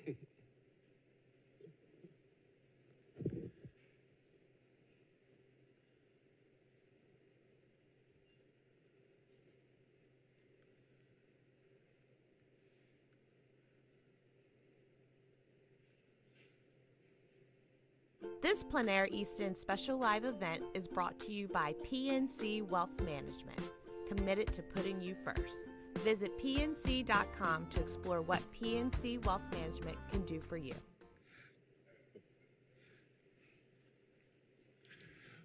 This Plein Air Easton special live event is brought to you by PNC Wealth Management, committed to putting you first. Visit pnc.com to explore what PNC Wealth Management can do for you.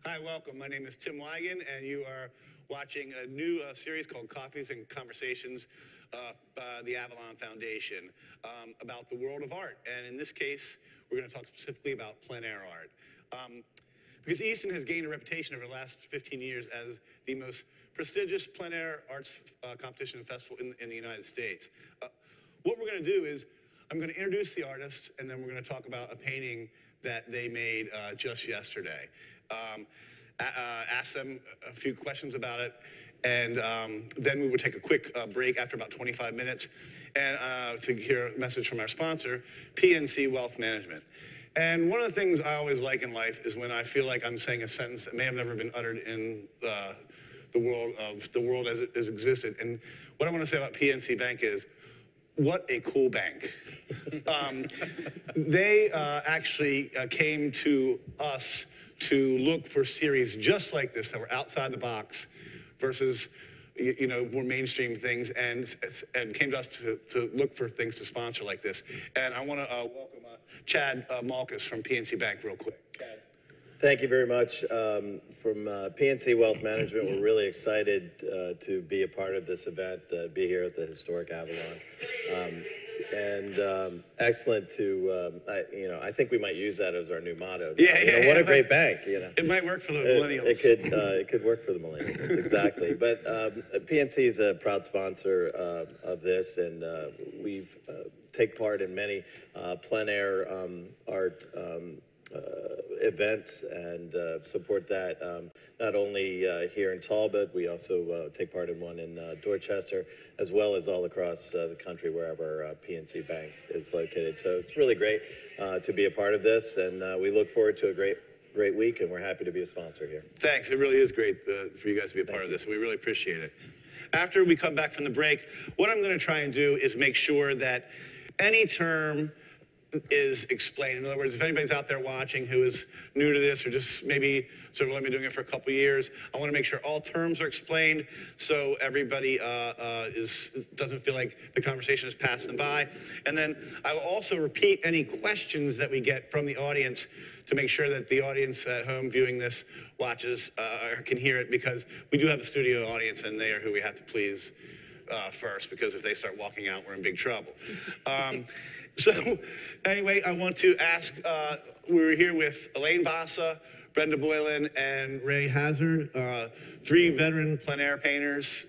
Hi, welcome. My name is Tim Wigan, and you are watching a new series called Coffees and Conversations by the Avalon Foundation about the world of art. And in this case, we're going to talk specifically about plein air art. Because Easton has gained a reputation over the last 15 years as the most prestigious plein air arts competition and festival in the United States. What we're going to do is I'm going to introduce the artists, and then we're going to talk about a painting that they made just yesterday. Ask them a few questions about it, and then we would take a quick break after about 25 minutes and to hear a message from our sponsor, PNC Wealth Management. And one of the things I always like in life is when I feel like I'm saying a sentence that may have never been uttered in the world as it has existed. And what I want to say about PNC Bank is, what a cool bank. They actually came to us to look for series just like this that were outside the box versus more mainstream things, and came to us to look for things to sponsor like this. And I want to welcome Chad Malkus from PNC Bank real quick. Chad. Thank you very much. From PNC Wealth Management, we're really excited to be a part of this event, be here at the historic Avalon. Excellent to, I think we might use that as our new motto. Yeah, what a great bank, It might work for the millennials. It could work for the millennials, exactly. But PNC is a proud sponsor of this, and we've take part in many plein air art events and support that not only here in Talbot, we also take part in one in Dorchester, as well as all across the country wherever PNC Bank is located. So it's really great to be a part of this, and we look forward to a great week, and we're happy to be a sponsor here. Thanks. It really is great for you guys to be a part of this. We really appreciate it. After we come back from the break, what I'm going to try and do is make sure that any term is explained. In other words, if anybody's out there watching who is new to this or just maybe sort of only been doing it for a couple of years, I want to make sure all terms are explained so everybody doesn't feel like the conversation is passing them by. And then I will also repeat any questions that we get from the audience to make sure that the audience at home viewing this can hear it, because we do have a studio audience and they are who we have to please first, because if they start walking out, we're in big trouble. So anyway, I want to ask, we're here with Elienne Basa, Brenda Boylan, and Ray Hassard, three veteran plein air painters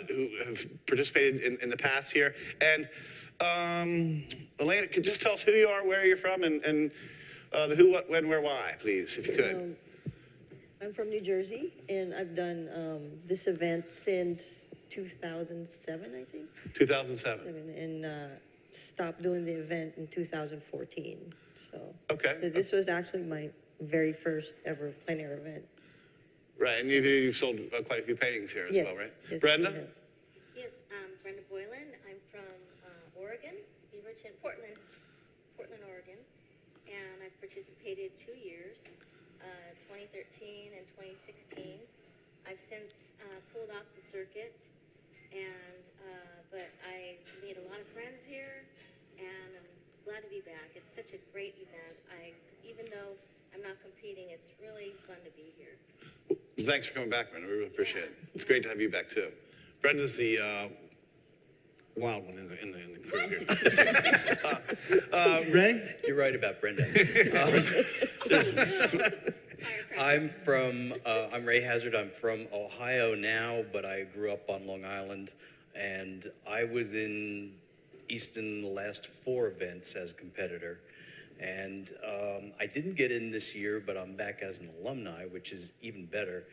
who have participated in the past here. And Elienne, could you just tell us who you are, where you're from, and the who, what, when, where, why, please, if you could. I'm from New Jersey, and I've done this event since 2007, I think. 2007. And stopped doing the event in 2014. So okay. This was actually my very first ever plein air event. Right, and you've sold quite a few paintings here as well, right? Yes, Brenda? Yes, Brenda Boylan. I'm from Oregon, Beaverton, Portland, Oregon, and I've participated 2 years, 2013 and 2016. I've since pulled off the circuit, and but I made a lot of friends here, and I'm glad to be back. It's such a great event. Even though I'm not competing, it's really fun to be here. Well, thanks for coming back, Brenda. We really appreciate it. It's great to have you back too. Brenda's the wild one in the crew here. Ray? You're right about Brenda. I'm Ray Hassard. I'm from Ohio now, but I grew up on Long Island, and I was in Easton the last 4 events as a competitor. And I didn't get in this year, but I'm back as an alumni, which is even better.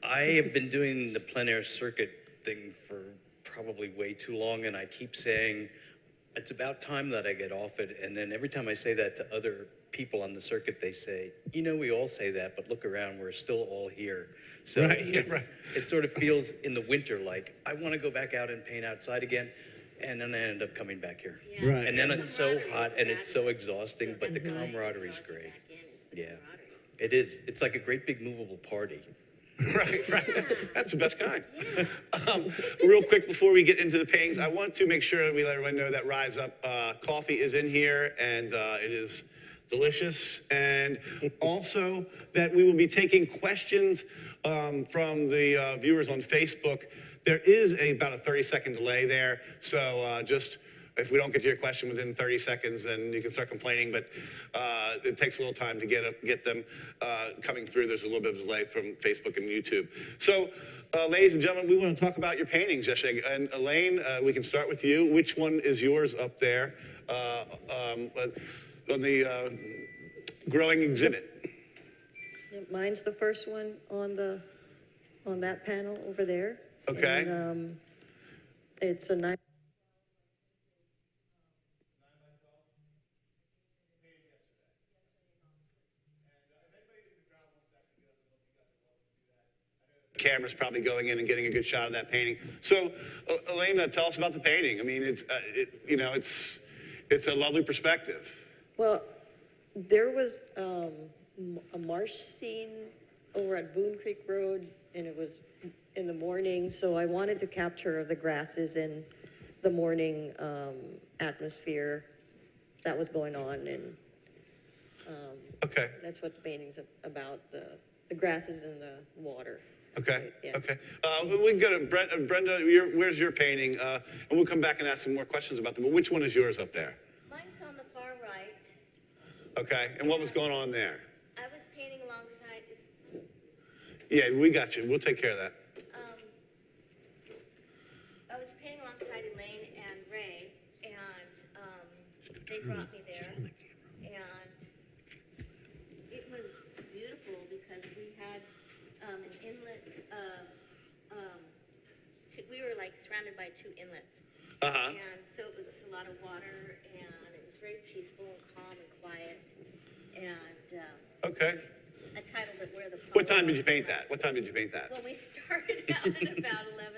I have been doing the plein air circuit thing for probably way too long, and I keep saying it's about time that I get off it. And then every time I say that to other people on the circuit, they say, you know, we all say that, but look around, we're still all here. So Right, yeah, right. it sort of feels in the winter like, I want to go back out and paint outside again. And then I end up coming back here. Yeah. Right. And then The it's so camaraderie hot is and it's so fabulous. exhausting, but the That's why it camaraderie is draws you great. back in, is the Yeah. camaraderie. It is. It's like a great big movable party. Right, right. That's the best kind. Real quick before we get into the paintings, I want to make sure that we let everyone know that Rise Up coffee is in here, and it is delicious. And also that we will be taking questions from the viewers on Facebook. There is about a 30-second delay there, so just if we don't get to your question within 30 seconds, then you can start complaining, but it takes a little time to get them coming through. There's a little bit of delay from Facebook and YouTube. So, ladies and gentlemen, we want to talk about your paintings yesterday. And Elaine, we can start with you. Which one is yours up there on the growing exhibit? Yeah, mine's the first one on that panel over there. Okay. And, it's a nice. Camera's probably going in and getting a good shot of that painting. So, Elaine, tell us about the painting. I mean, it's a lovely perspective. Well, there was a marsh scene over at Boone Creek Road, and it was in the morning, so I wanted to capture the grasses in the morning atmosphere that was going on, and Okay. that's what the painting's about, the grasses and the water. Okay. Yeah. Okay. We can go to Brenda. Where's your painting? And we'll come back and ask some more questions about them. But which one is yours up there? Mine's on the far right. Okay. And what was going on there? I was painting alongside, Yeah, we got you. We'll take care of that. I was painting alongside Elaine and Ray, and they brought me there. And it was beautiful because we had an inlet. We were like surrounded by two inlets. Uh-huh. And so it was a lot of water, and it was very peaceful and calm and quiet. And Okay. I titled it Where the What time did you paint that? What time did you paint that? Well, we started out at about 11,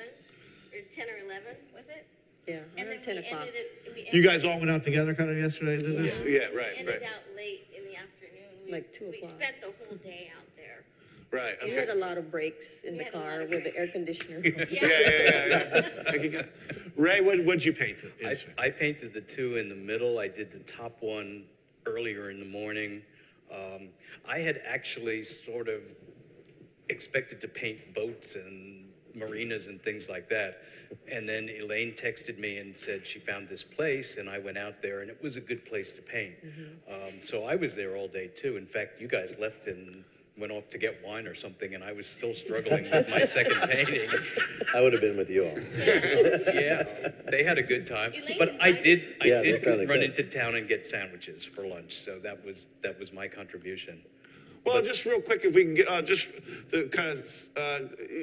or 10 or 11, was it? Yeah, And then 10 we o'clock. ended it. You guys all went out together kind of yesterday and did this? Yeah, right, We ended right. out late in the afternoon. Like 2 o'clock. We spent the whole day out there. Right, We had okay. a lot of breaks in We the had a lot car of with the air conditioner. Yeah. Okay. Ray, what'd you paint? I painted the two in the middle. I did the top one earlier in the morning. I had actually sort of expected to paint boats and marinas and things like that. And then Elaine texted me and said she found this place, and I went out there, and it was a good place to paint. So I was there all day too. In fact, you guys left and went off to get wine or something, and I was still struggling with my second painting. I would have been with you all. Yeah, they had a good time. Elaine But I invited- did Yeah, they sounded run good. into town and get sandwiches for lunch, so that was my contribution. Well, just real quick, if we can get, just to kind of,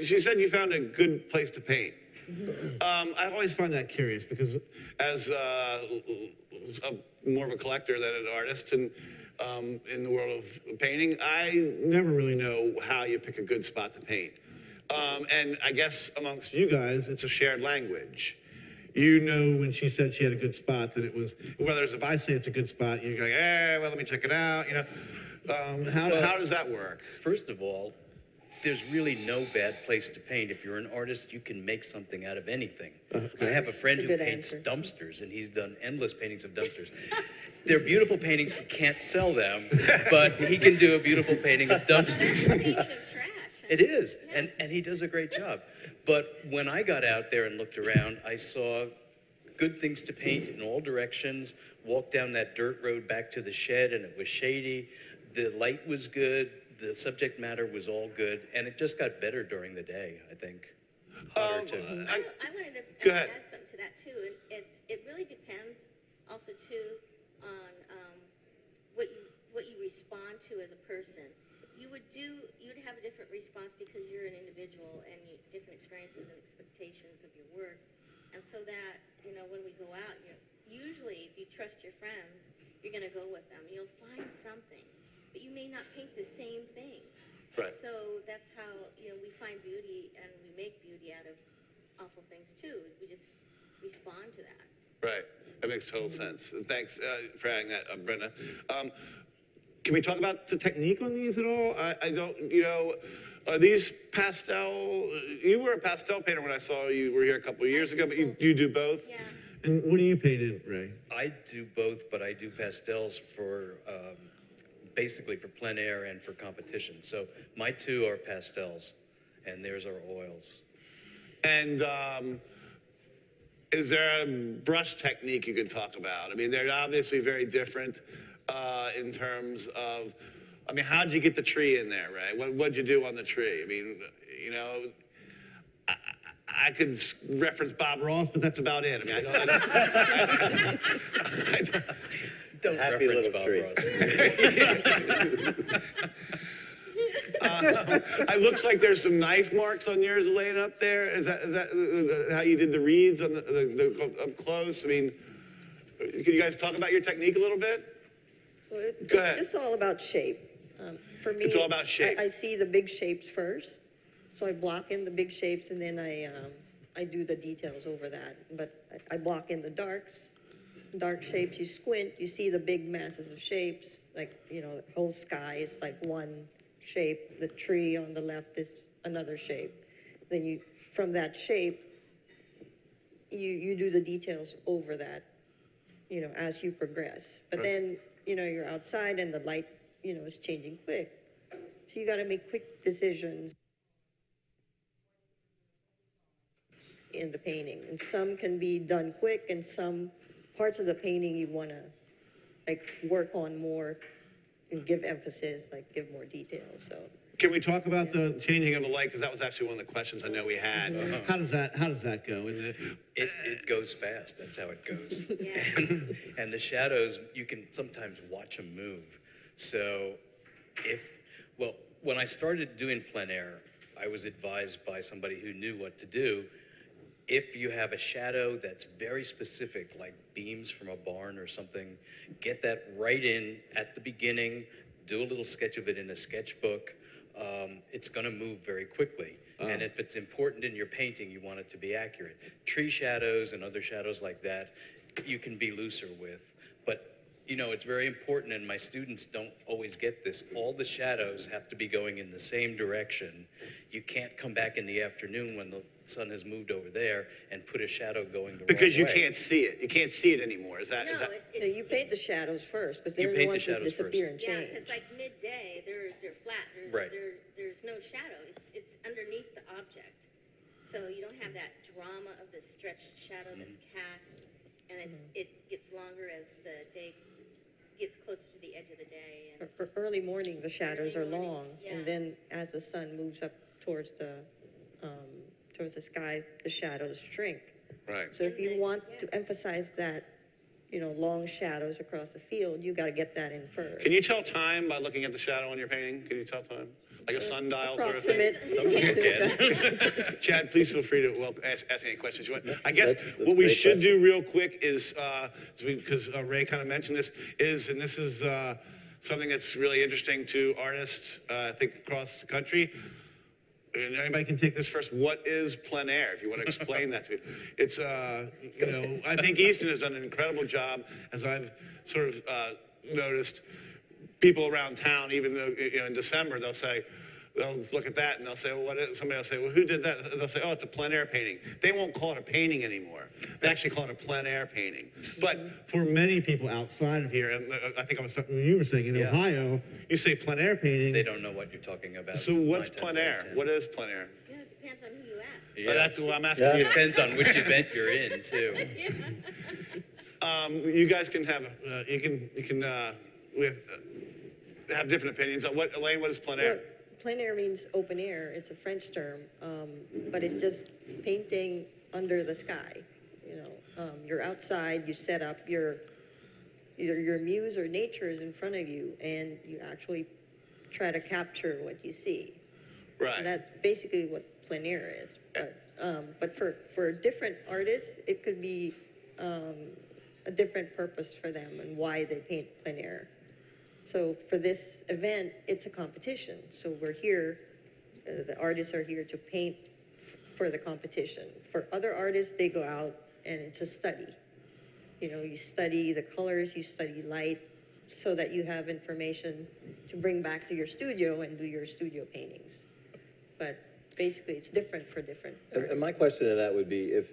she said you found a good place to paint. I always find that curious because as more of a collector than an artist and in the world of painting, I never really know how you pick a good spot to paint. And I guess amongst you guys, it's a shared language. You know, when she said she had a good spot, that it was, whether it's if I say it's a good spot, you're like, well, let me check it out, you know. How does that work? First of all, there's really no bad place to paint. If you're an artist, you can make something out of anything. I have a friend That's who a good paints answer. dumpsters, and he's done endless paintings of dumpsters. They're beautiful paintings. He can't sell them, but he can do a beautiful painting of dumpsters. Painting of trash. It is, and he does a great job. But when I got out there and looked around, I saw good things to paint in all directions, walked down that dirt road back to the shed, and it was shady. The light was good, the subject matter was all good, and it just got better during the day, I think. Hotter too. I wanted to Go ahead. add something to that too. It really depends also too on what you respond to as a person. You'd have a different response because you're an individual and different experiences and expectations of your work, and so that when we go out, usually if you trust your friends, you're going to go with them. You'll find something, but you may not paint the same thing. Right. So that's how, we find beauty and we make beauty out of awful things too. We just respond to that. Right. That makes total sense. Thanks for adding that, Brenda. Can we talk about the technique on these at all? I don't, are these pastel? You were a pastel painter when I saw you were here a couple of years ago, but you do both? Yeah. And what do you paint in, Ray? I do both, but I do pastels for basically for plein air and for competition. So my two are pastels, and theirs are oils. And is there a brush technique you can talk about? I mean, they're obviously very different in terms of, how'd you get the tree in there, Ray? What'd you do on the tree? I mean, I could reference Bob Ross, but that's about it. Don't Happy reference little Bob tree. Ross. It looks like there's some knife marks on yours laying up there. Is that how you did the reeds on the up close? I mean, can you guys talk about your technique a little bit? Well, Go ahead. It's just all about shape. For me, It's all about shape. I see the big shapes first, so I block in the big shapes, and then I do the details over that. But I block in the dark shapes. You squint, you see the big masses of shapes, like the whole sky is like one shape. The tree on the left is another shape. Then from that shape, you do the details over that, as you progress. But Right. then, you're outside and the light, is changing quick. So you got to make quick decisions in the painting. And some can be done quick, and some parts of the painting you want to work on more and give emphasis, give more detail. So Can we talk about the changing of the light? Because that was actually one of the questions I know we had. How does that go? It goes fast. That's how it goes. Yeah. And the shadows, you can sometimes watch them move. So when I started doing plein air, I was advised by somebody who knew what to do. If you have a shadow that's very specific, like beams from a barn or something, get that right in at the beginning, do a little sketch of it in a sketchbook. It's going to move very quickly. And if it's important in your painting, you want it to be accurate. Tree shadows and other shadows like that, you can be looser with. But, it's very important, and my students don't always get this. All the shadows have to be going in the same direction. You can't come back in the afternoon when the sun has moved over there and put a shadow going the Because you wrong way. can't see it. You can't see it anymore. Is that? you paint the shadows first, because You they're the paint the ones that shadows disappear first. and Yeah, change. because like midday, they're flat. Right. There's no shadow. It's underneath the object, so you don't have that drama of the stretched shadow that's cast, and it gets longer as the day gets closer to the edge of the day. And For early morning, the shadows Early are morning, long, yeah. and then as the sun moves up towards the sky, the shadows shrink. Right. So if you And then- want yeah. to emphasize that, long shadows across the field, you got to get that in first. Can you tell time by looking at the shadow on your painting? Can you tell time? Like a sundial sort of thing? Approximate. Chad, please feel free to ask any questions you want. I guess That's what we great should question. do real quick is, because Ray kind of mentioned this, and this is something that's really interesting to artists, I think, across the country. And anybody can take this first. What is plein air? If you want to explain that to me, it's I think Easton has done an incredible job, as I've sort of noticed. People around town, even though in December they'll look at that and they'll say, well, what is? Somebody will say, well, who did that? They'll say, oh, it's a plein air painting. They won't call it a painting anymore. They actually call it a plein air painting. But for many people outside of here, and I think I was talking, you were saying in Yeah. Ohio, you say plein air painting. They don't know what you're talking about. So what's 9 times plein out of air? 10. What is plein air? yeah, it depends on who you ask. Yeah. That's what I'm asking Yeah. you. It depends on which event you're in, too. You guys can have we have different opinions on what. Elaine, what is plein air? Well, plein air means open air. It's a French term, but it's just painting under the sky. You're outside, you set up either your muse or nature is in front of you, and you actually try to capture what you see. Right. And that's basically what plein air is. But for different artists, it could be a different purpose for them and why they paint plein air. So for this event, it's a competition. So we're here, the artists are here to paint for the competition. For other artists, they go out and it's a study. You know, you study the colors, you study light, so that you have information to bring back to your studio and do your studio paintings. But basically, it's different for different artists. And my question to that would be if,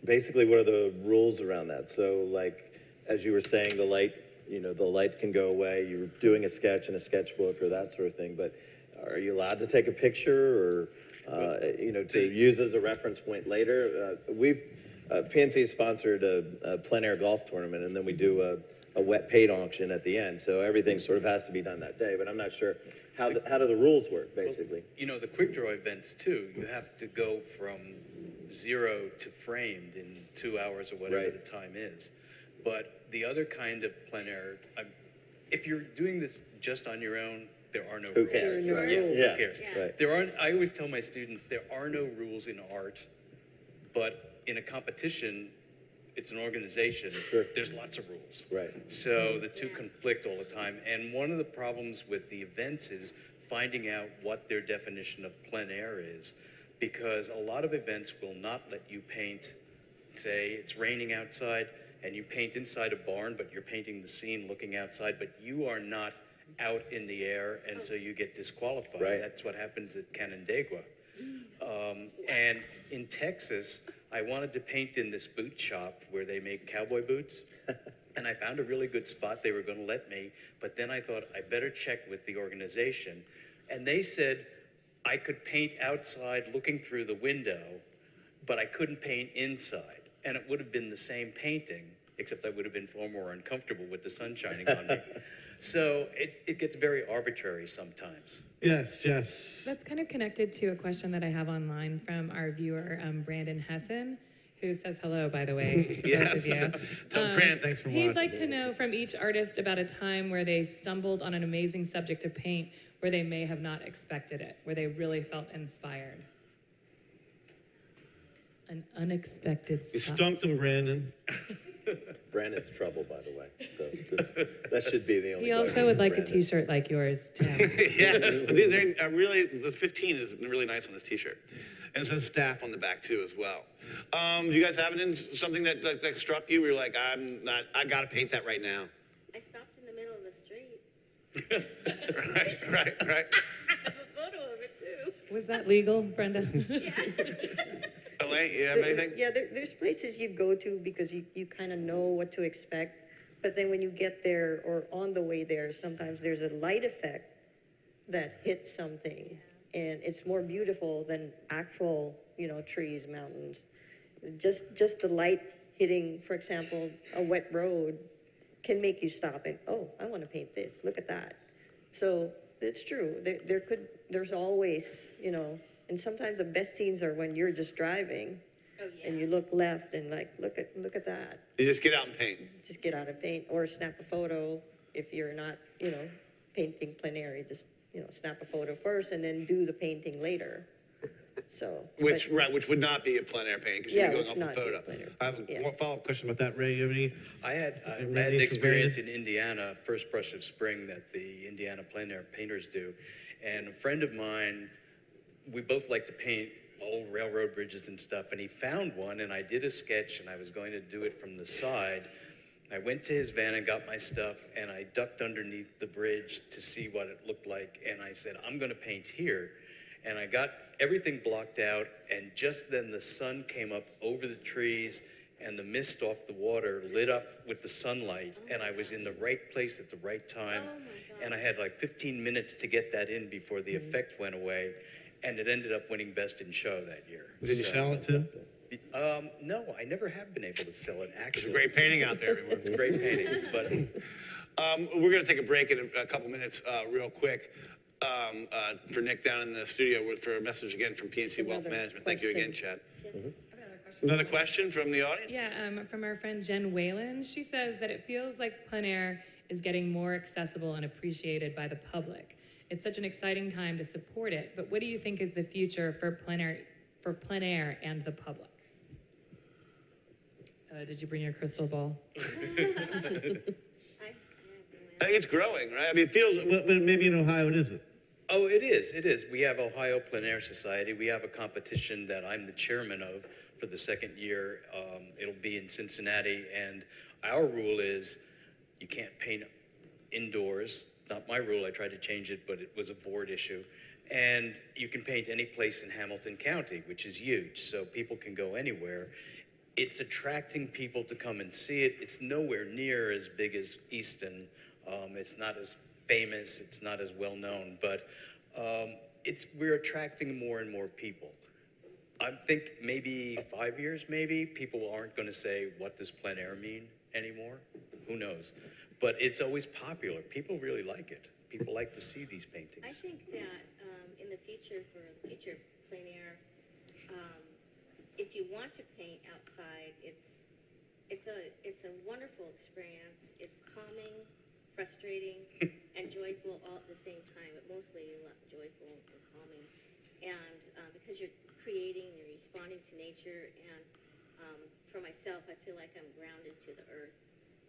basically, what are the rules around that? So, like, as you were saying, the light, you know, the light can go away. You're doing a sketch in a sketchbook or that sort of thing, but are you allowed to take a picture or, you know, to use as a reference point later? PNC sponsored a plein air golf tournament, and then we do a wet paint auction at the end. So everything sort of has to be done that day, but I'm not sure how do the rules work, basically. Well, you know, the quick draw events too, you have to go from 0 to framed in 2 hours or whatever the time is. But the other kind of plein air, if you're doing this just on your own, there are no rules. Who cares? There are no Right. rules. Yeah. Who cares? Yeah. Right. There aren't, I always tell my students, there are no rules in art, but in a competition, it's an organization. Sure. There's lots of rules. Right. So the two conflict all the time. And one of the problems with the events is finding out what their definition of plein air is, because a lot of events will not let you paint, say it's raining outside and you paint inside a barn, but you're painting the scene looking outside, but you are not out in the air, and so you get disqualified. Right. That's what happens at Canandaigua. And in Texas, I wanted to paint in this boot shop where they make cowboy boots. And I found a really good spot. They were going to let me, but then I thought I better check with the organization. And they said I could paint outside looking through the window, but I couldn't paint inside. And it would have been the same painting, except I would have been far more uncomfortable with the sun shining on me. So it gets very arbitrary sometimes. Yes, Jess. That's kind of connected to a question that I have online from our viewer, Brandon Hessen, who says hello, by the way, to both of you. Tell Brandon thanks for watching. He'd like to know from each artist about a time where they stumbled on an amazing subject to paint where they may have not expected it, where they really felt inspired. An unexpected spot. You stumped him, Brandon. Brandon's trouble, by the way. So that should be the only. He also would like a T-shirt like yours, Tim. Yeah, they're really, the 15 is really nice on this T-shirt. And it says staff on the back too as well. Do you guys have something that struck you where you're like, I gotta paint that right now? I stopped in the middle of the street. Right. I have a photo of it too. Was that legal, Brenda? Elienne, you have anything? Yeah, there's places you go to because you kind of know what to expect. But then when you get there or on the way there, sometimes there's a light effect that hits something. And it's more beautiful than actual, you know, trees, mountains. Just the light hitting, for example, a wet road can make you stop and, oh, I want to paint this. Look at that. So it's true. There's always, you know, and sometimes the best scenes are when you're just driving and you look left and like, look at that. You just get out and paint. Just get out and paint or snap a photo if you're not, you know, painting plein air. You just, you know, snap a photo first and then do the painting later. So. Which would not be a plein air painting because you'd be going off a not photo. plein air. I have one follow-up question about that, Ray. You have any? I had the experience in Indiana, First Brush of Spring, that the Indiana plein air painters do. And a friend of mine, we both like to paint old railroad bridges and stuff, and he found one, and I did a sketch, and I was going to do it from the side. I went to his van and got my stuff, and I ducked underneath the bridge to see what it looked like, and I said, I'm going to paint here. And I got everything blocked out, and just then the sun came up over the trees, and the mist off the water lit up with the sunlight, and I was in the right place at the right time. Oh my God. And I had like 15 minutes to get that in before the effect went away, and it ended up winning Best in Show that year. Did you sell it too? No, I never have been able to sell it, It's actually. a great painting out there, everyone. It's a great painting, but We're going to take a break in a couple minutes real quick for Nick down in the studio for a message again from PNC Wealth Another Management. Thank you again, question. Chad. Another question from the audience? Yeah, from our friend Jen Whalen. She says that it feels like plein air is getting more accessible and appreciated by the public. It's such an exciting time to support it, but what do you think is the future for plein air and the public? Did you bring your crystal ball? I think it's growing, right? I mean, it feels, maybe in Ohio it isn't. Oh, it is. It is. We have Ohio Plein Air Society. We have a competition that I'm the chairman of for the second year. It'll be in Cincinnati, and our rule is you can't paint indoors. It's not my rule. I tried to change it, but it was a board issue. And you can paint any place in Hamilton County, which is huge, so people can go anywhere. It's attracting people to come and see it. It's nowhere near as big as Easton. It's not as famous, it's not as well known, but we're attracting more and more people. I think maybe 5 years, people aren't going to say, what does plein air mean anymore? Who knows? But it's always popular. People really like it. People like to see these paintings. I think that in the future, for the future of plein air, if you want to paint outside, it's a wonderful experience. It's calming, frustrating, and joyful all at the same time, but mostly joyful and calming. And because you're creating, you're responding to nature, and for myself, I feel like I'm grounded to the earth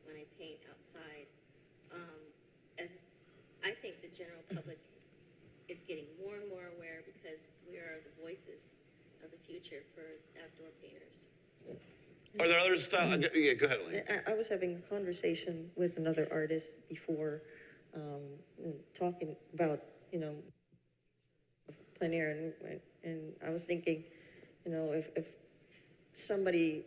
when I paint outside. As I think the general public is getting more and more aware, because we are the voices of the future for outdoor painters. Are there other styles? Yeah, go ahead, Elienne. I was having a conversation with another artist before, talking about, plein air, and I was thinking, if somebody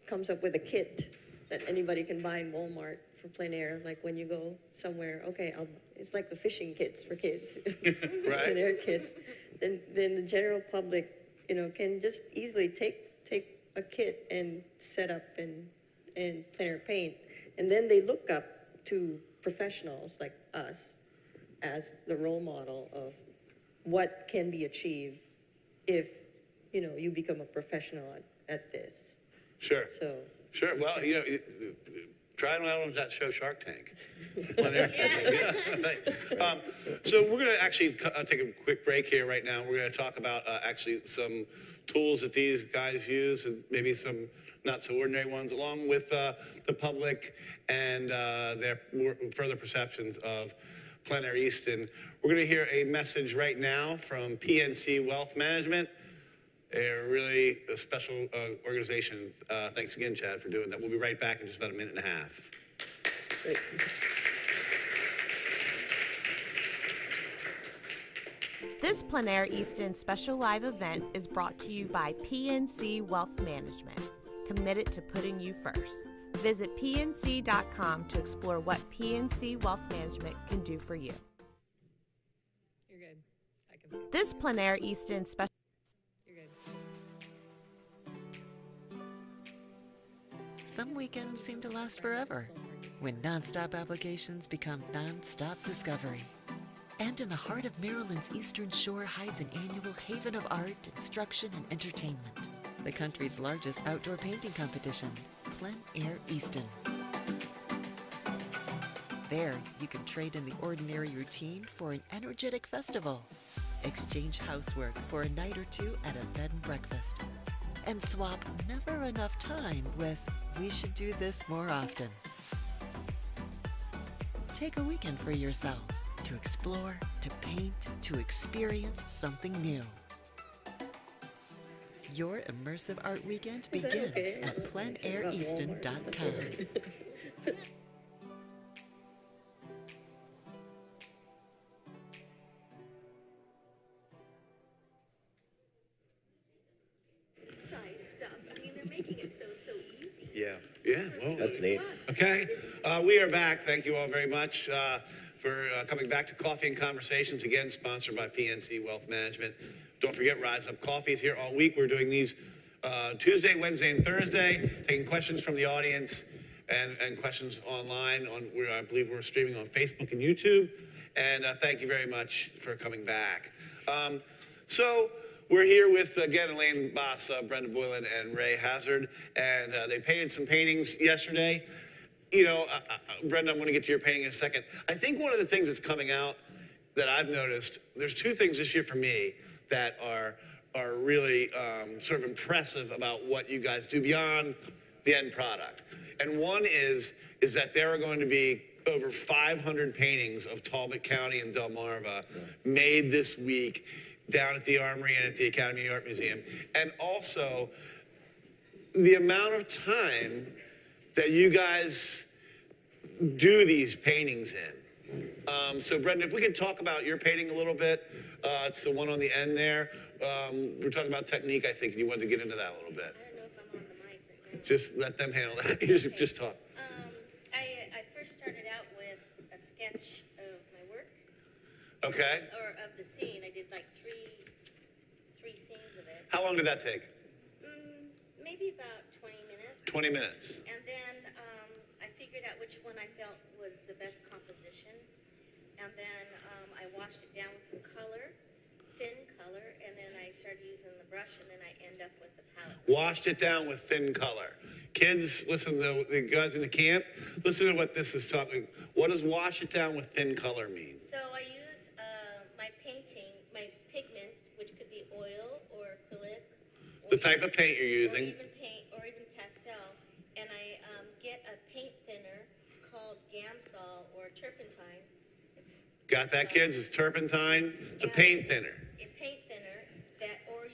comes up with a kit that anybody can buy in Walmart for plein air, like when you go somewhere, okay, it's like the fishing kits for kids, Right. plein air kits, then the general public, can just easily take a kit and set up and plein air paint, and then they look up to professionals like us as the role model of what can be achieved if you become a professional at this. Sure. So Sure. Well, try it on that show, Shark Tank. Plein air. Yeah. So we're going to actually take a quick break here right now. We're going to talk about actually some tools that these guys use, and maybe some not so ordinary ones, along with the public and their further perceptions of Plein Air Easton. We're going to hear a message right now from PNC Wealth Management, a special organization. Thanks again, Chad, for doing that. We'll be right back in just about a minute and a half. great. This Plein Air Easton special live event is brought to you by PNC Wealth Management, committed to putting you first. Visit pnc.com to explore what PNC Wealth Management can do for you. You're good. I can see. This Plein Air Easton special. You're good. Some weekends seem to last forever when nonstop applications become nonstop discovery. And in the heart of Maryland's Eastern Shore hides an annual haven of art, instruction, and entertainment. The country's largest outdoor painting competition, Plein Air Easton. There, you can trade in the ordinary routine for an energetic festival, exchange housework for a night or two at a bed and breakfast, and swap never enough time with we should do this more often. Take a weekend for yourself to explore, to paint, to experience something new. Your immersive art weekend begins at pleinaireaston.com. Size stuff. I mean, they're making it so easy. Yeah. Yeah, well, That's neat. Okay, we are back. Thank you all very much for coming back to Coffee and Conversations, again sponsored by PNC Wealth Management. Don't forget, Rise Up Coffee is here all week. We're doing these Tuesday, Wednesday, and Thursday, taking questions from the audience and questions online. I believe we're streaming on Facebook and YouTube. And thank you very much for coming back. So we're here with, again, Elienne, Basa, Brenda, Boylan, and Ray Hassard. And they painted some paintings yesterday. Brenda, I'm going to get to your painting in a second. I think one of the things that's coming out that I've noticed, there's two things this year for me that are really sort of impressive about what you guys do beyond the end product. And one is that there are going to be over 500 paintings of Talbot County and Delmarva made this week down at the Armory and at the Academy of Art Museum. And also, the amount of time that you guys do these paintings in. So Brenda, if we could talk about your painting a little bit. It's the one on the end there. We're talking about technique, I think, and you wanted to get into that a little bit. I don't know if I'm on the mic right now. Just let them handle that. You just talk. I first started out with a sketch of my work. Okay. Or of the scene. I did like three scenes of it. How long did that take? Maybe about 20 minutes. 20 minutes. And then I figured out which one I felt was the best composition. And then I washed it down with some color, thin color, and then I started using the brush, and then I end up with the palette. Washed it down with thin color. Kids, listen to the guys in the camp. Listen to what this is talking. What does wash it down with thin color mean? So I use my pigment, which could be oil or acrylic. The type of paint you're using. Or even pastel. And I get a paint thinner called Gamsol or turpentine. Got that, kids? It's turpentine. It's a paint thinner. A paint thinner or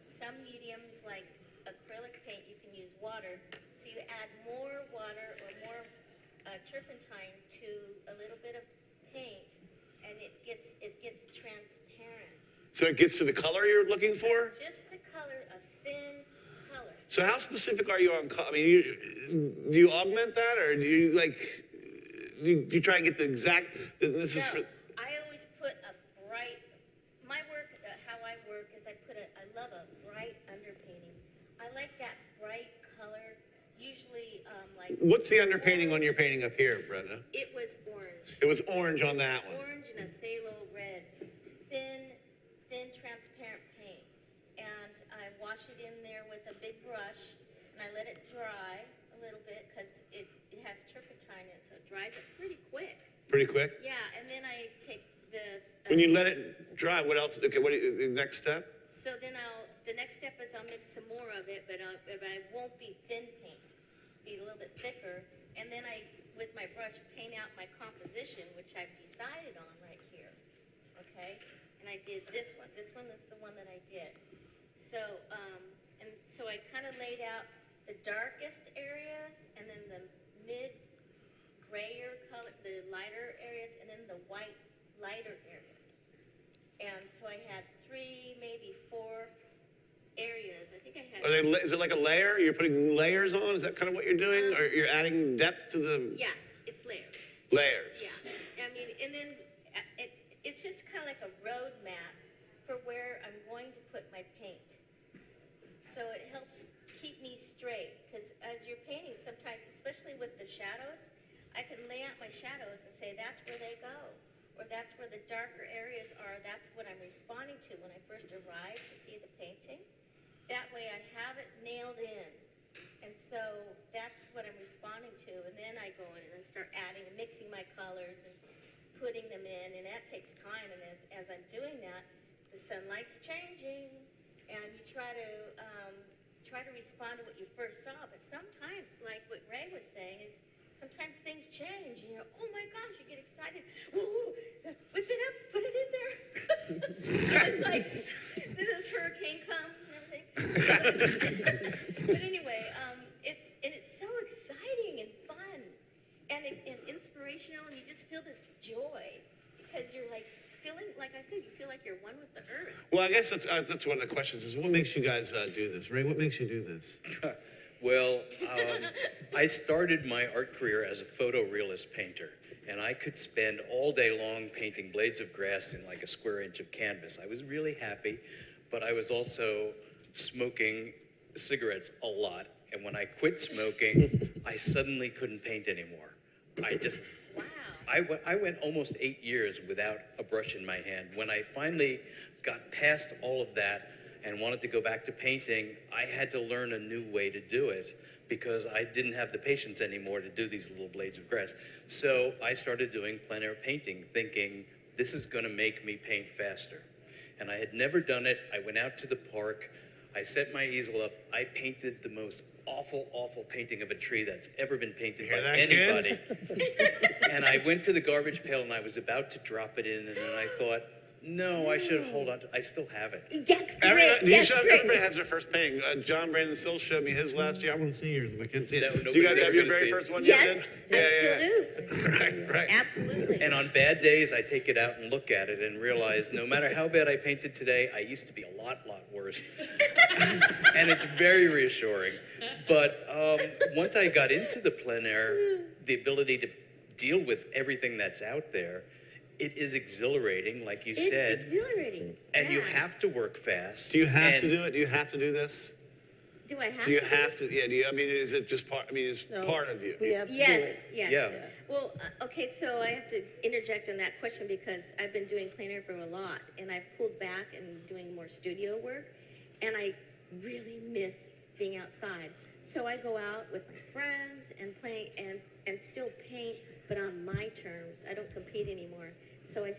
some mediums like acrylic paint, you can use water. So you add more water or more turpentine to a little bit of paint, and it gets transparent. So it gets to the color you're looking for? Just the color, a thin color. So how specific are you on color? I mean, do you augment that, or do you like? You try and get the exact. This is for. I always put a bright. My work, how I work is I love a bright underpainting. I like that bright color. Usually, like. What's the underpainting on your painting up here, Brenda? It was orange. It was orange on that one. Orange and a phthalo red, thin, transparent paint, and I wash it in there with a big brush, and I let it dry a little bit because it has turpentine in it, so it dries up pretty quick. Pretty quick? Yeah, and then I take the... When you let it dry, what else? Okay, what the next step? So then the next step is I'll mix some more of it, but I won't be thin paint, be a little bit thicker, and then I, with my brush, paint out my composition, which I've decided on right here, okay? And I did this one. This one is the one that I did. So, so I kind of laid out the darkest areas, and then the mid-grayer color, the lighter areas, and then the white, lighter areas. And so I had 3, maybe 4 areas. I think I had... Is it like a layer? You're putting layers on? Is that kind of what you're doing? Or you're adding depth to the... Yeah, it's layers. Layers. Yeah. I mean, and then it's just kind of like a road map for where I'm going to put my paint. So it helps keep me straight, because as you're painting sometimes, especially with the shadows, I can lay out my shadows and say that's where they go, or that's where the darker areas are, that's what I'm responding to when I first arrive to see the painting. That way I have it nailed in, and so that's what I'm responding to, and then I go in and I start adding and mixing my colors and putting them in, and that takes time, and as I'm doing that, the sunlight's changing, and you try to respond to what you first saw, but sometimes, like what Ray was saying, is sometimes things change, and you're, oh my gosh, you get excited, ooh, whip it up, put it in there. It's like, then this hurricane comes and everything. But anyway, it's so exciting and fun, and inspirational, and you just feel this joy, because you're like, feeling, like I said, you feel like you're one with the earth. Well, I guess that's one of the questions is what makes you guys do this? Ray, what makes you do this? Well, I started my art career as a photorealist painter, and I could spend all day long painting blades of grass in like a square inch of canvas. I was really happy, but I was also smoking cigarettes a lot, and when I quit smoking, I suddenly couldn't paint anymore. Wow. I went almost 8 years without a brush in my hand. When I finally got past all of that and wanted to go back to painting, I had to learn a new way to do it because I didn't have the patience anymore to do these little blades of grass. So I started doing plein air painting, thinking this is going to make me paint faster. And I had never done it. I went out to the park I set my easel up. I painted the most awful painting of a tree that's ever been painted by anybody. And I went to the garbage pail and I was about to drop it in, and then I thought, no, I should hold on to it. I still have it. That's great. Everybody has their first painting. John Brandon still showed me his last year. I want to see yours if I can see it. Do you guys have your very first one yet? Yes, I still do. Right. Absolutely. And on bad days, I take it out and look at it and realize no matter how bad I painted today, I used to be a lot worse. And it's very reassuring. But once I got into the plein air, the ability to deal with everything that's out there, it is exhilarating, like you said. It's exhilarating. And you have to work fast. Do you have to do it? Do you have to do this? Do I have to? Do you have to? Yeah, do you, I mean, is it just part, I mean, it's part of you. We have to do Yes, it. yes. Yeah. Well, okay, so I have to interject on that question because I've been doing plein air for a lot, and I've pulled back and doing more studio work, and I really miss being outside. So I go out with my friends and play and still paint, but on my terms. I don't compete anymore. So I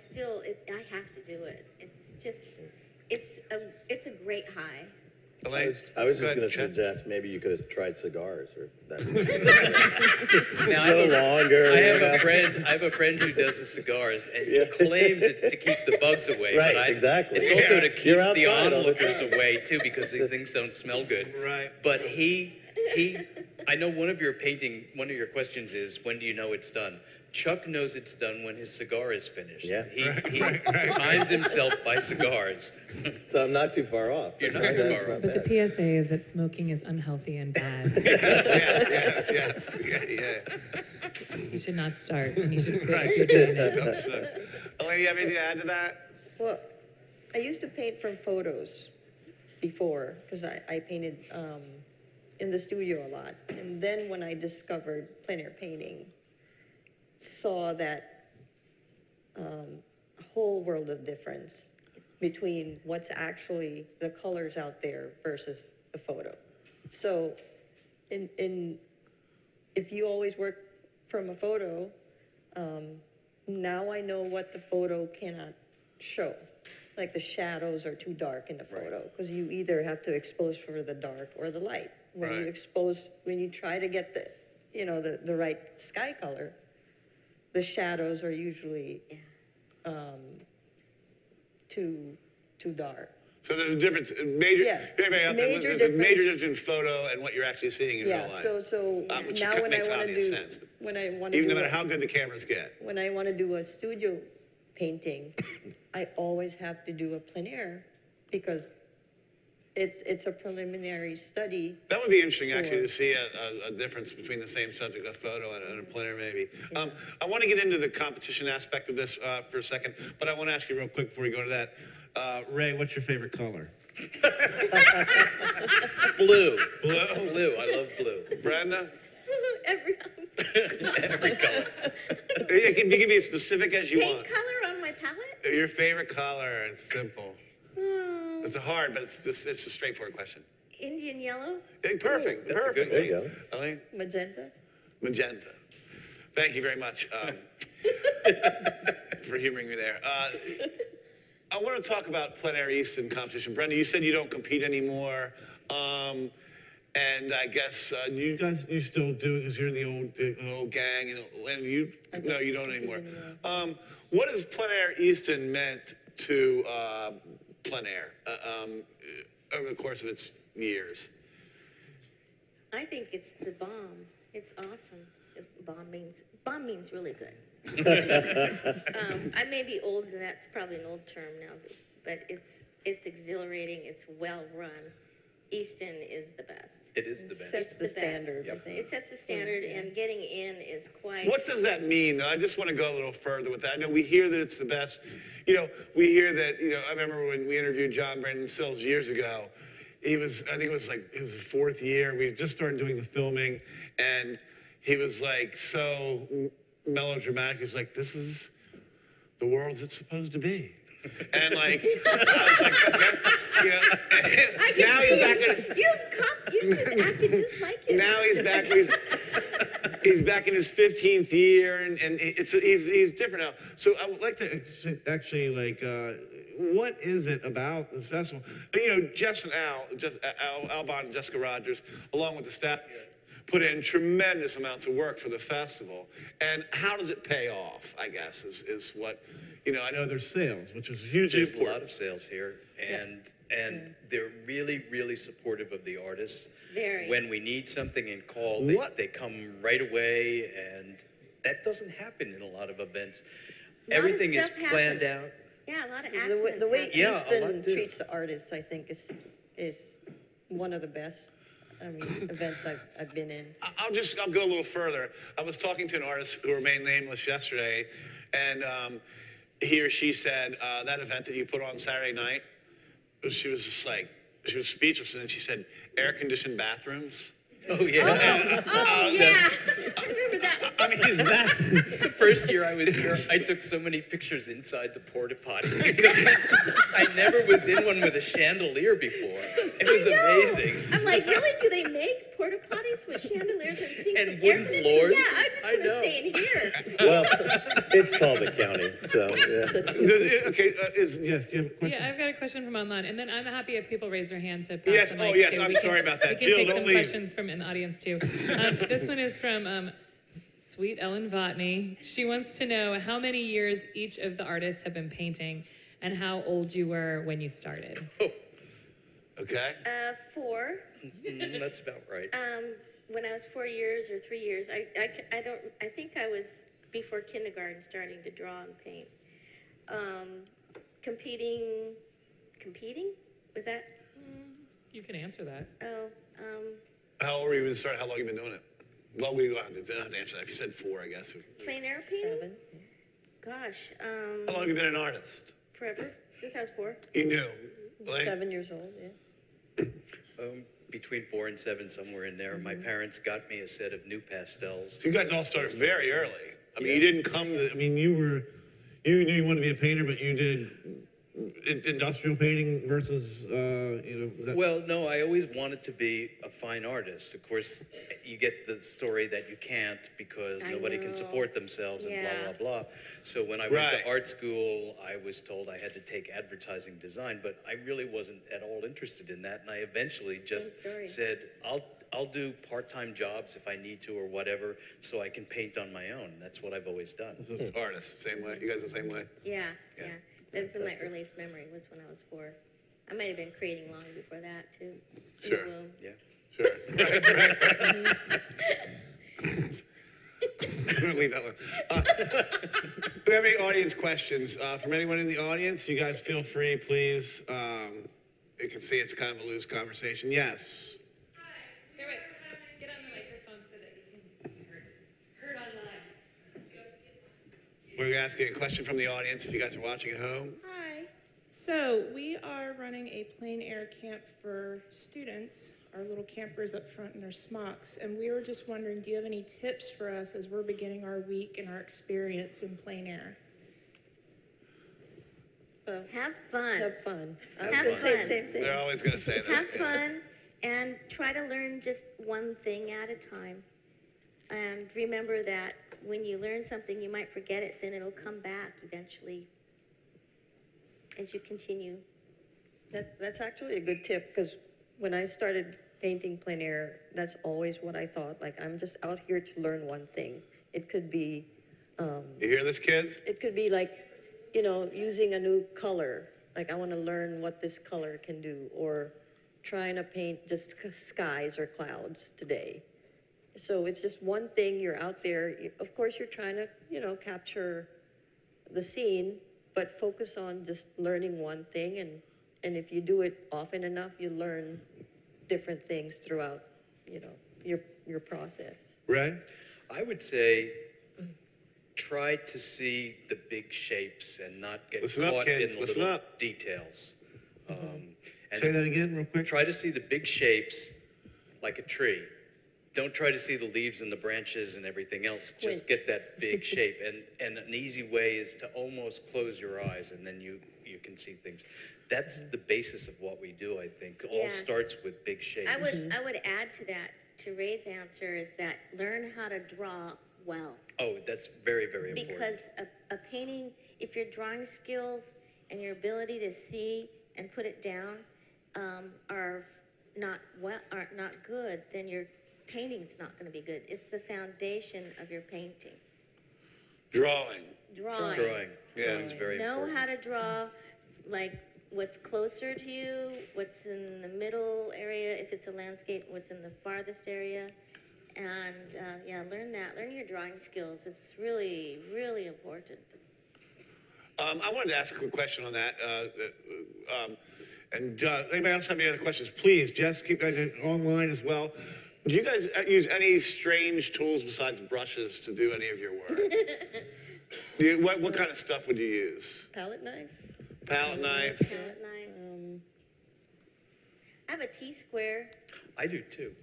have to do it. It's just, it's a great high. Elaine? I was just going to Go ahead, suggest maybe you could have tried cigars or that. Now, I have a friend who does the cigars, and he claims it's to keep the bugs away. Right, but exactly. It's also to keep the outside all the onlookers time. away too, because these things don't smell good. Right. But I know one of your questions is, when do you know it's done? Chuck knows it's done when his cigar is finished. Yeah. He times himself by cigars. So I'm not too far off. You're not too far off. But the PSA is that smoking is unhealthy and bad. Yes. Yeah. You should not start, and you should quit if you're doing it. Elaine, you have anything to add to that? Well, I used to paint from photos before, because I painted in the studio a lot. And then when I discovered plein air painting, saw that whole world of difference between what's actually the colors out there versus the photo. So if you always work from a photo, now I know what the photo cannot show. Like the shadows are too dark in the photo, because you either have to expose for the dark or the light. When you try to get the right sky color, the shadows are usually too dark. So there's a difference, major difference in photo and what you're actually seeing in real life. So which now makes obvious sense. Even no matter how good the cameras get. When I want to do a studio painting, I always have to do a plein air because it's a preliminary study. That would be interesting, actually, to see a difference between the same subject, a photo and a plein air, maybe. Yeah. I want to get into the competition aspect of this for a second, but I want to ask you real quick before we go to that. Ray, what's your favorite color? Blue. Blue? Blue. I love blue. Brenda? Every color. You can be as specific as you paint want. color on my palette? Your favorite color, it's simple. It's hard, but it's a straightforward question. Indian yellow? Perfect. That's a good There you go. Elaine? Magenta? Magenta. Thank you very much for humoring me there. I want to talk about Plein Air Easton competition. Brenda, you said you don't compete anymore. And I guess you still do it because you're in the old gang. And you don't anymore. What has Plein Air Easton meant to plein air over the course of its years? I think it's the bomb. It's awesome. Bomb means really good. I may be old, and that's probably an old term now, but it's exhilarating. It's well run. Easton is the best. It is the best. Sets the standard, I think. It sets the standard, and getting in is quite. What does that mean, though? I just want to go a little further with that. I know we hear that it's the best. We hear that, I remember when we interviewed John Brandon Sills years ago, I think it was his fourth year. We just started doing the filming, and he was like so melodramatic. He's like, this is the world it's supposed to be. And I was like, okay. Now he's back in. You just acted just like him. Now he's back. He's back in his 15th year, and he's different now. So I would like to actually what is it about this festival? You know, Jess and Albon and Jessica Rogers, along with the staff here, put in tremendous amounts of work for the festival. And how does it pay off, I guess, is what, you know, I know there's sales, which is hugely important. There's a lot of sales here, and they're really, really supportive of the artists. Very. When we need something and call, they come right away, and that doesn't happen in a lot of events. Everything is planned out. Yeah, a lot of accidents. The way Yeah, Easton treats the artists, I think, is one of the best. I mean, events I've been in. I'll go a little further. I was talking to an artist who remained nameless yesterday, and he or she said that event that you put on Saturday night, she was just like, she was speechless, and then she said, air-conditioned bathrooms. Oh, yeah. Oh, yeah. I remember that. I mean, is that... The first year I was here, I took so many pictures inside the porta potty. I never was in one with a chandelier before. It was amazing. I'm like, really? Do they make porta potties with chandeliers and sinks and wooden air floors? Yeah, I just want to stay in here. Well, it's Talbot County, so yeah. Okay, yes, do you have a question? Yeah, I've got a question from online, and then I'm happy if people raise their hand to pass Yes, the oh mic yes, too. I'm sorry about that. We can Jill, take don't some leave. questions from in the audience too. This one is from Sweet Ellen Votney. She wants to know how many years each of the artists have been painting, and how old you were when you started. Oh, Okay. 4. that's about right. When I was 4 years or 3 years, I think I was before kindergarten starting to draw and paint. Competing? Was that? You can answer that. How old were you when you started? How long have you been doing it? Well, we don't have to answer that. If you said 4, I guess. Plein Air painting? 7. Gosh. How long have you been an artist? Forever. Since I was 4. You knew. Like, 7 years old, yeah. Between 4 and 7, somewhere in there. My parents got me a set of new pastels. So you guys all started very early. I mean, you didn't come to, I mean, you knew you wanted to be a painter, but you did industrial painting versus, you know, Well, no, I always wanted to be a fine artist. Of course, you get the story that you can't because nobody can support themselves and blah, blah, blah. So when I went to art school, I was told I had to take advertising design, but I really wasn't at all interested in that. And I eventually just said, I'll do part-time jobs if I need to or whatever, so I can paint on my own. That's what I've always done. Artists, same way. You guys the same way? Yeah. That's my earliest memory was when I was 4. I might have been creating long before that too. Sure. In the womb. Yeah. Sure. Right. I'm gonna leave that one. Do we have any audience questions from anyone in the audience? You guys feel free, please. You can see it's kind of a loose conversation. Yes. Hi. Here, wait. Get on the microphone so that you can be heard online. We're asking a question from the audience if you guys are watching at home. Hi. So we are running a plein air camp for students, our little campers up front in their smocks, and we were just wondering, do you have any tips for us as we're beginning our week and our experience in plein air? Have fun. Have fun. I was Have going to say fun. the same thing. They're always going to say that. Have fun and try to learn just one thing at a time. And remember that when you learn something, you might forget it, then it'll come back eventually as you continue. That's actually a good tip, because when I started painting plein air, that's always what I thought. Like, I'm just out here to learn one thing. It could be... You hear this, kids? It could be like, you know, using a new color. Like, I want to learn what this color can do, or trying to paint just skies or clouds today. So it's just one thing. You're out there. Of course, you're trying to, you know, capture the scene, but focus on just learning one thing. And if you do it often enough, you learn different things throughout, you know, your process. Right? I would say try to see the big shapes and not get caught in the little details. And say that again real quick. Try to see the big shapes like a tree. Don't try to see the leaves and the branches and everything else. Squint. Just get that big shape. And an easy way is to almost close your eyes, and then you can see things. That's the basis of what we do, I think. All starts with big shapes. I would add to that, to Ray's answer, is that learn how to draw well. Oh, that's very, very important. Because a painting, if your drawing skills and your ability to see and put it down are not good, then your painting's not going to be good. It's the foundation of your painting. Drawing. Drawing. Yeah. Drawing's very Know important. how to draw, like what's closer to you, what's in the middle area, if it's a landscape, what's in the farthest area. And yeah, learn that. Learn your drawing skills. It's really, really important. I wanted to ask a quick question on that. Anybody else have any other questions? Please, Jess, keep going online as well. Do you guys use any strange tools besides brushes to do any of your work? What kind of stuff would you use? Palette knife? Palette knife? Palette knife. I have a T-square. I do too.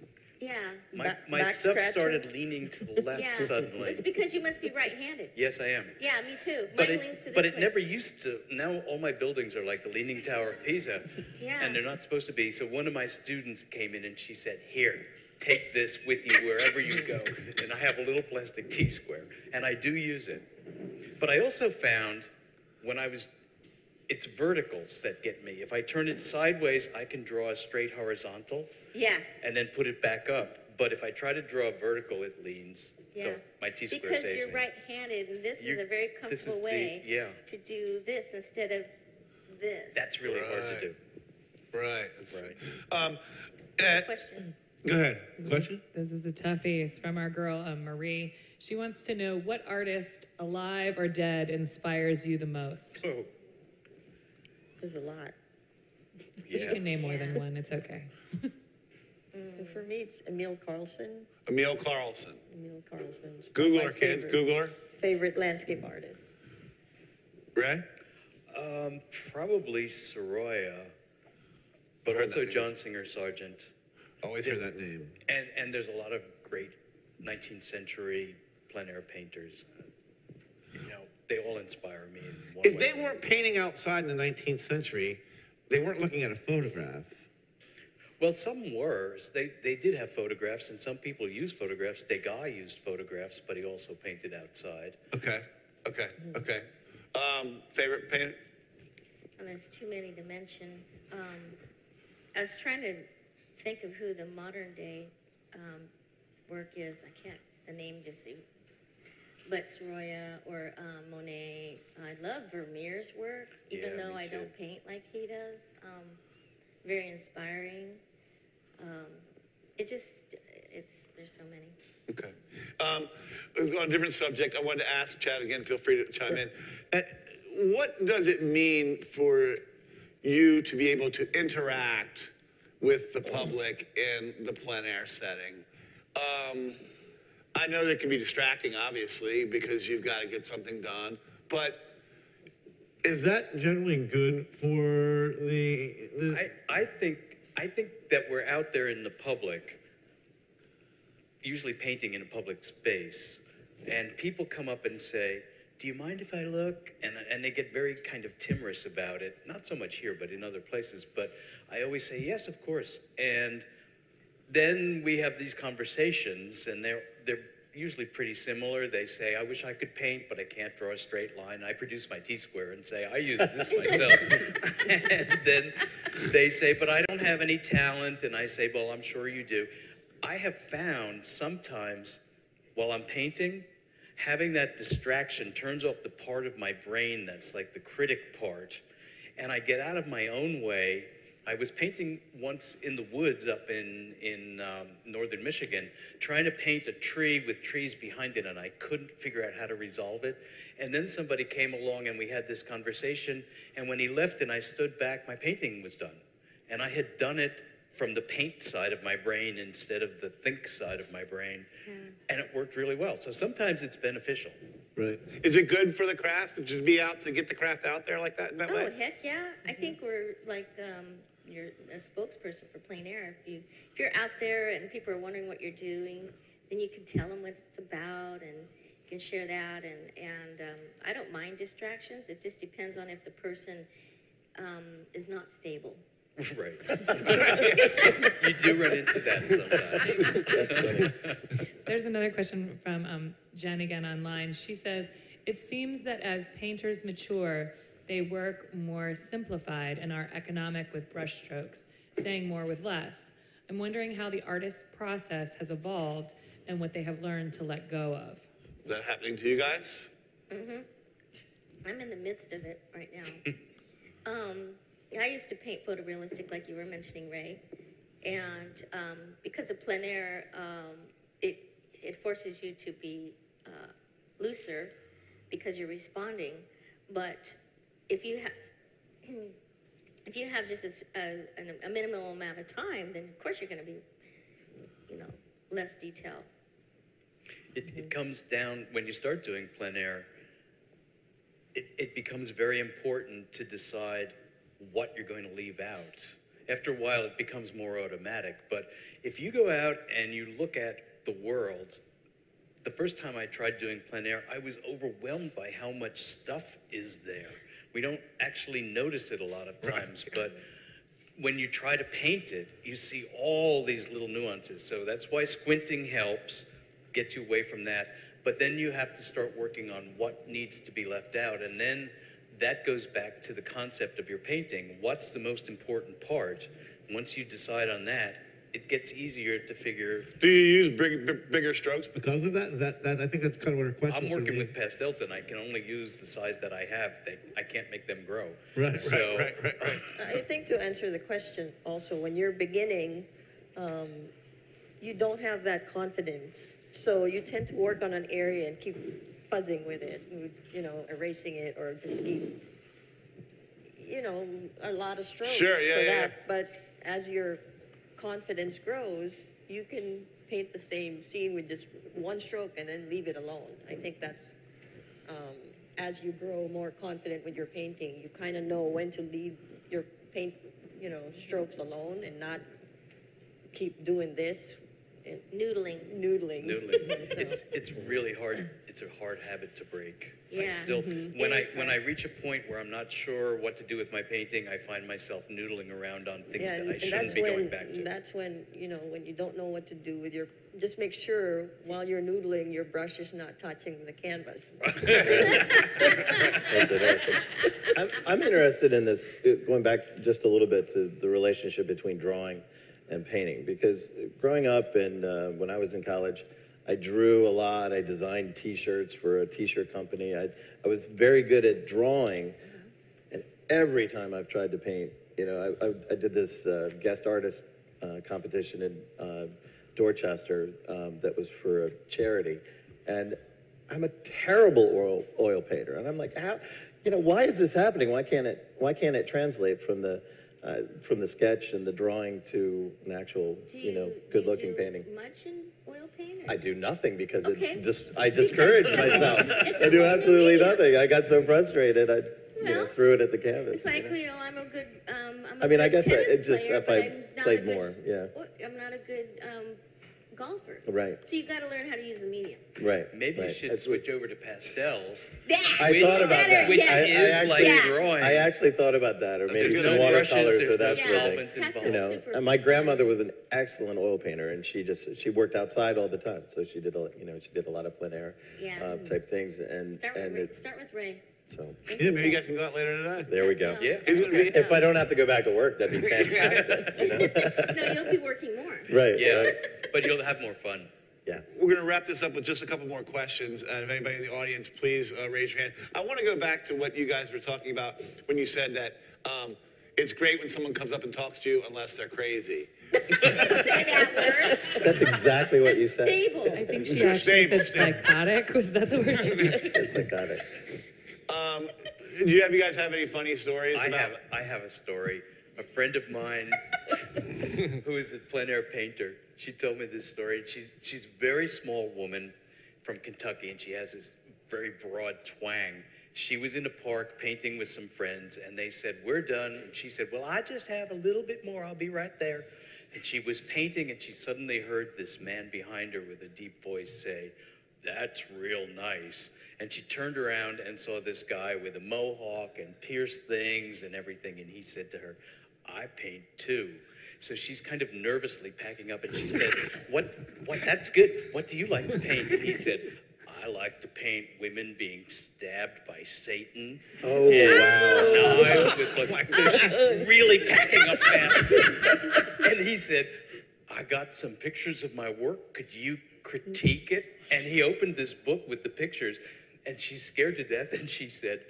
Yeah. My back stuff scratcher? started leaning to the left Yeah. suddenly. It's because you must be right-handed. Yes, I am. Yeah, me too. But Mine leans to this but it way. never used to. Now all my buildings are like the Leaning Tower of Pisa, Yeah. and they're not supposed to be. So one of my students came in and she said, "Here, take this with you wherever you go." And I have a little plastic T-square, and I do use it. But I also found it's verticals that get me. If I turn it sideways, I can draw a straight horizontal Yeah. and then put it back up. But if I try to draw vertical, it leans. Yeah. So my T-square Because saves you're me. right-handed, and this is You're- a very This is comfortable way yeah. to do this instead of this. That's really hard to do. Right. Question. Go ahead. Question? This is a toughie. It's from our girl, Marie. She wants to know what artist, alive or dead, inspires you the most. Oh, There's a lot. You yeah. can name more than one. It's okay. For me, it's Emil Carlson. Emil Carlson. Emil Carlson's Google my her, kids. favorite- Google her. Favorite landscape artist. Ray? Probably Soroya, but Heard also that name. John Singer Sargent. Always hear that name. And there's a lot of great 19th century plein air painters. They all inspire me in one If way they or another. weren't painting outside in the 19th century, they weren't looking at a photograph. Well, some were. They did have photographs, and some people used photographs. Degas used photographs, but he also painted outside. Okay. Favorite painter? And there's too many to mention. I was trying to think of who the modern day work is. I can't, the name just, but Soroya or Monet. I love Vermeer's work, even Yeah, though me I too. don't paint like he does. Very inspiring. There's so many. Okay. On a different subject, I wanted to ask Chad again, feel free to chime in. What does it mean for you to be able to interact with the public in the plein air setting? I know that can be distracting, obviously, because you've got to get something done, but is that generally good for the I think that we're out there in the public, usually painting in a public space, and people come up and say, "Do you mind if I look?" And they get very kind of timorous about it. Not so much here, but in other places. But I always say, "Yes, of course." And then we have these conversations, and they're usually pretty similar. They say, "I wish I could paint, but I can't draw a straight line." I produce my T-square and say, "I use this myself." And then they say, "But I don't have any talent." And I say, "Well, I'm sure you do." I have found sometimes while I'm painting, having that distraction turns off the part of my brain that's like the critic part, and I get out of my own way. I was painting once in the woods up in northern Michigan, trying to paint a tree with trees behind it, and I couldn't figure out how to resolve it. And then somebody came along and we had this conversation, and when he left and I stood back, my painting was done. And I had done it from the paint side of my brain instead of the think side of my brain, and it worked really well. So sometimes it's beneficial. Right. Is it good for the craft to be out, to get the craft out there like that, in that Oh, way? heck yeah. I think we're like, you're a spokesperson for Plein Air. If you're out there and people are wondering what you're doing, then you can tell them what it's about and you can share that. And I don't mind distractions. It just depends on if the person is not stable. Right. You do run into that sometimes. There's another question from Jen again online. She says, "It seems that as painters mature, they work more simplified and are economic with brushstrokes, saying more with less. I'm wondering how the artist's process has evolved and what they have learned to let go of. Is that happening to you guys? Mm-hmm. I'm in the midst of it right now. I used to paint photorealistic, like you were mentioning, Ray. And because of plein air, it forces you to be looser because you're responding. But if you have just a minimal amount of time, then of course you're going to be, less detail. It comes down, when you start doing plein air, it becomes very important to decide what you're going to leave out. After a while, it becomes more automatic. But if you go out and you look at the world, the first time I tried doing plein air, I was overwhelmed by how much stuff is there. We don't actually notice it a lot of times, but when you try to paint it, you see all these little nuances. So that's why squinting helps, gets you away from that. But then you have to start working on what needs to be left out. And then that goes back to the concept of your painting. What's the most important part? Once you decide on that, it gets easier to figure. Do you use bigger strokes because of that? Is that I think that's kind of what her question is. I'm working with pastels, and I can only use the size that I have. I can't make them grow. Right. I think to answer the question also, when you're beginning, you don't have that confidence. So you tend to work on an area and keep fuzzing with it, erasing it, or just keep, a lot of strokes for that. But as your confidence grows, you can paint the same scene with just one stroke and then leave it alone. I think that's, as you grow more confident with your painting, you kind of know when to leave your paint, strokes alone and not keep doing this. Noodling. It's really hard. It's a hard habit to break. Yeah. I still, when I reach a point where I'm not sure what to do with my painting, I find myself noodling around on things that I shouldn't be going back to. That's when, when you don't know what to do with just make sure while you're noodling, your brush is not touching the canvas. That's interesting. I'm interested in this, going back just a little bit to the relationship between drawing and painting, because growing up and when I was in college, I drew a lot. I designed T-shirts for a T-shirt company. I was very good at drawing, and every time I've tried to paint, I did this guest artist competition in Dorchester that was for a charity, and I'm a terrible oil painter, and I'm like, how, why is this happening? Why can't it translate from the sketch and the drawing to an actual, good-looking painting? Much in oil paint? I do nothing because it's just, I discourage myself. I do absolutely nothing. I got so frustrated, I threw it at the canvas. It's like, I'm a good, I guess it just, player, if I played more, I'm not a good golfer. Right. So you got to learn how to use the medium. Right. Maybe you should switch over to pastels. I thought about that. Which is like drawing. I actually thought about that, or maybe some watercolors or that sort of thing. And my grandmother was an excellent oil painter, and she worked outside all the time, so she did a lot of plein air type things. And Start with Ray. So yeah, maybe you guys can go out later today. There we go. Yeah. If I don't have to go back to work, that'd be fantastic. No, you'll be working more. Right. Yeah, right. But you'll have more fun. Yeah. We're going to wrap this up with just a couple more questions. If anybody in the audience, please raise your hand. I want to go back to what you guys were talking about when you said that it's great when someone comes up and talks to you unless they're crazy. That's exactly what you said. Stable. I think she actually said psychotic. Was that the word she used? It's psychotic. Do you guys have any funny stories about? I have a story. A friend of mine who is a plein air painter, she told me this story. She's a very small woman from Kentucky, and she has this very broad twang. She was in a park painting with some friends, and they said, "We're done." And she said, "Well, I just have a little bit more. I'll be right there." And she was painting, and she suddenly heard this man behind her with a deep voice say, "That's real nice." And she turned around and saw this guy with a mohawk and pierced things and everything. And he said to her, "I paint too." So she's kind of nervously packing up, and she said, what, that's good. What do you like to paint? And he said, "I like to paint women being stabbed by Satan. Oh, And wow. knives with like, so she's really packing up fast. And he said, I got some pictures of my work. Could you critique it? And he opened this book with the pictures, and she's scared to death, and she said,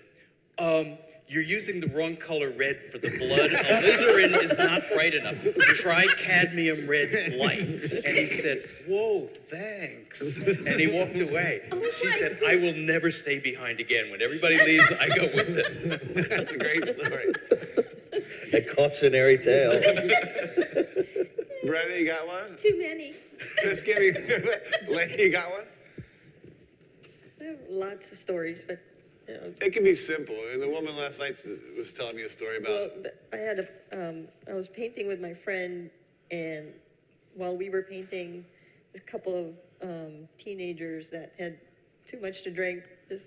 you're using the wrong color red for the blood. Alizarin is not bright enough. Try cadmium red light. And he said, whoa, thanks. And he walked away. She said, I will never stay behind again. When everybody leaves, I go with them. That's a great story. A cautionary tale. Brenda, you got one? Too many. Just give me. Lane, you got one? I have lots of stories, but It can be simple. The woman last night was telling me a story about. I was painting with my friend, and while we were painting, a couple of teenagers that had too much to drink just,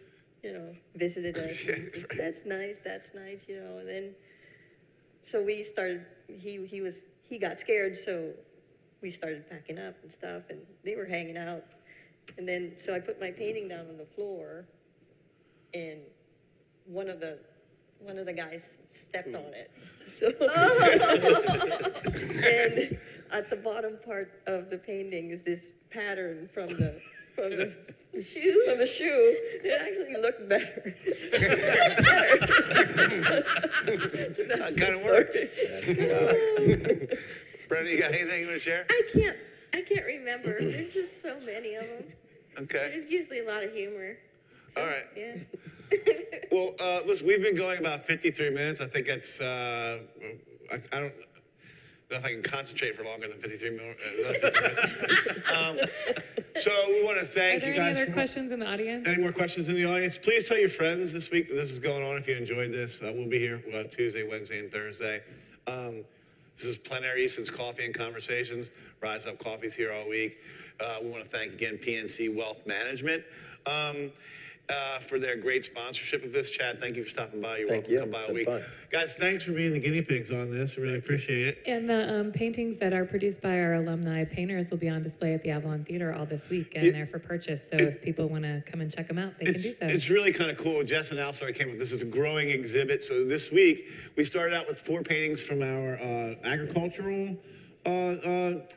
visited us. Yeah, And said, right. that's nice, and then, so we started, he got scared, so we started packing up and stuff, and they were hanging out. And then, so I put my painting down on the floor, and one of the guys stepped on it. So, and at the bottom part of the painting is this pattern from the shoe. From the shoe. It actually looked better. That kind of works. Brenda, you got anything you want to share? I can't remember. There's just so many of them. Okay. There's usually a lot of humor. So, All right. Yeah. Well, listen, we've been going about 53 minutes. I think that's, I don't know if I can concentrate for longer than 53 minutes. So we want to thank Are you there guys. any other questions in the audience? Any more questions in the audience? Please tell your friends this week that this is going on. If you enjoyed this, we'll be here Tuesday, Wednesday, and Thursday. This is Plein Air Easton's Coffee and Conversations. Rise Up Coffee's here all week. We want to thank again PNC Wealth Management for their great sponsorship of this. Chad, thank you for stopping by. You're welcome to come by a week. Fun. Guys, thanks for being the guinea pigs on this. We really appreciate it. And the paintings that are produced by our alumni painters will be on display at the Avalon Theater all this week, and they're for purchase. So if people want to come and check them out, they can do so. It's really kind of cool. Jess and Al came up with this as a growing exhibit. So this week, we started out with 4 paintings from our agricultural art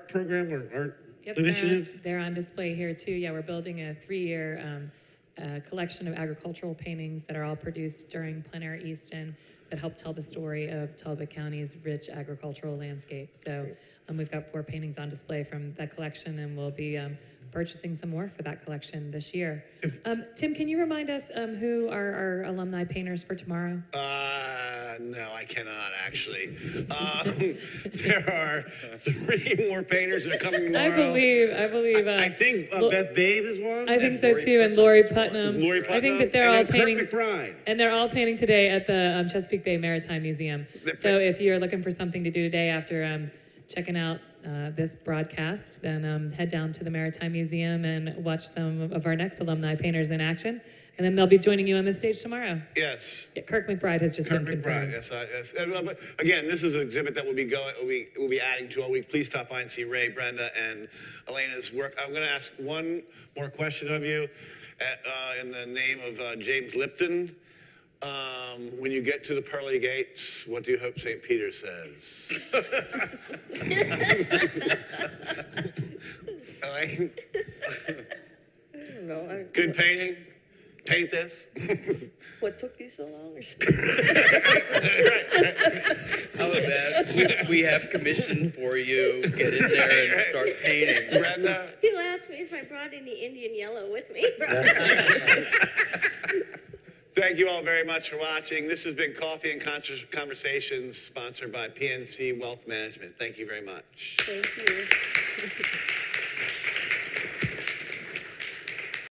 program or art initiative. They're on display here too. Yeah, we're building a 3-year collection of agricultural paintings that are all produced during Plein Air Easton that help tell the story of Talbot County's rich agricultural landscape. So we've got 4 paintings on display from that collection, and we'll be purchasing some more for that collection this year. Tim, can you remind us who are our alumni painters for tomorrow? No, I cannot actually. There are 3 more painters that are coming tomorrow. I believe. I think Beth Bathe is one. I think so too, and Lori Putnam. I think that they're all painting. Kirk McBride. And they're all painting today at the Chesapeake Bay Maritime Museum. So if you're looking for something to do today after checking out this broadcast, then head down to the Maritime Museum and watch some of our next alumni painters in action. And then they'll be joining you on the stage tomorrow. Yes. Yeah, Kirk McBride has just been confirmed. Yes, yes. But again, this is an exhibit that we'll be adding to all week. Please stop by and see Ray, Brenda, and Elena's work. I'm going to ask one more question of you in the name of James Lipton. When you get to the pearly gates, what do you hope St. Peter says? Elaine? I don't know. Good painting? Paint this? What took you so long? How about that? We have commission for you. Get in there and start painting. Brenda? He'll ask me if I brought any Indian yellow with me. Thank you all very much for watching. This has been Coffee and Conversations, sponsored by PNC Wealth Management. Thank you very much. Thank you.